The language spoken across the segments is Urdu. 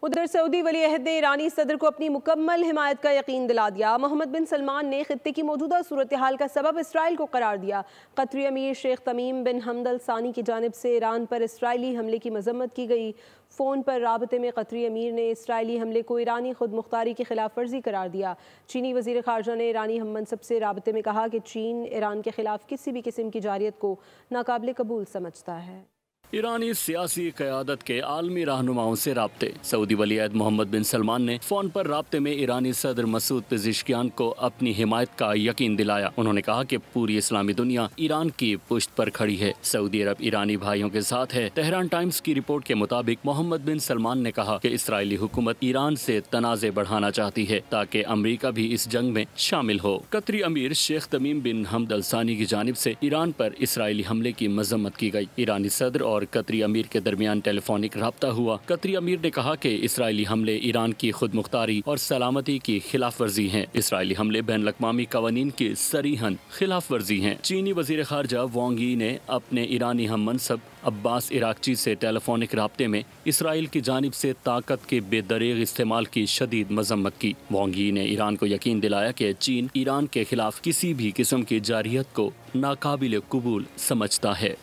ادھر سعودی ولی عہد نے ایرانی صدر کو اپنی مکمل حمایت کا یقین دلا دیا۔ محمد بن سلمان نے خطے کی موجودہ صورتحال کا سبب اسرائیل کو قرار دیا۔ قطری امیر شیخ تمیم بن حمد الثانی کی جانب سے ایران پر اسرائیلی حملے کی مذمت کی گئی۔ فون پر رابطے میں قطری امیر نے اسرائیلی حملے کو ایرانی خود مختاری کی خلاف ورزی قرار دیا۔ چینی وزیر خارجہ نے ایرانی ہم منصب سے رابطے میں کہا کہ چین ایران کے خلاف کسی بھی قسم کی جارحیت کو ناقابل قبول سمجھتا ہے۔ ایرانی سیاسی قیادت کے عالمی رہنماؤں سے رابطے۔ سعودی ولی عہد محمد بن سلمان نے فون پر رابطے میں ایرانی صدر مسعود پزشکیان کو اپنی حمایت کا یقین دلایا۔ انہوں نے کہا کہ پوری اسلامی دنیا ایران کی پشت پر کھڑی ہے، سعودی عرب ایرانی بھائیوں کے ساتھ ہے۔ تہران ٹائمز کی رپورٹ کے مطابق محمد بن سلمان نے کہا کہ اسرائیلی حکومت ایران سے تنازع بڑھانا چاہتی ہے تاکہ امریکہ بھی اس جنگ میں شامل ہو۔ قطری امیر شیخ تمیم بن حمد الثانی کی جانب سے ایران پر اسرائیلی حملے کی مذمت کی گئی۔ ایرانی صدر اور قطری امیر کے درمیان ٹیلی فونک رابطہ ہوا۔ قطری امیر نے کہا کہ اسرائیلی حملے ایران کی خود مختاری اور سلامتی کی خلاف ورزی ہیں۔ اسرائیلی حملے بین الاقوامی قوانین کی صریحاً خلاف ورزی ہیں۔ چینی وزیر خارجہ وانگ یی نے اپنے ایرانی ہم منصب عباس عراقچی سے ٹیلی فونک رابطے میں اسرائیل کی جانب سے طاقت کے بے دریغ استعمال کی شدید مذمت کی۔ وانگ یی نے ایران کو یقین دلایا کہ چین ایران کے خلاف کسی بھی قسم کی جارحیت کو ناقابل قبول سمجھتا ہے۔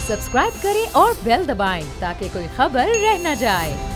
سبسکرائب کریں اور بیل دبائیں تاکہ کوئی خبر رہ نہ جائے۔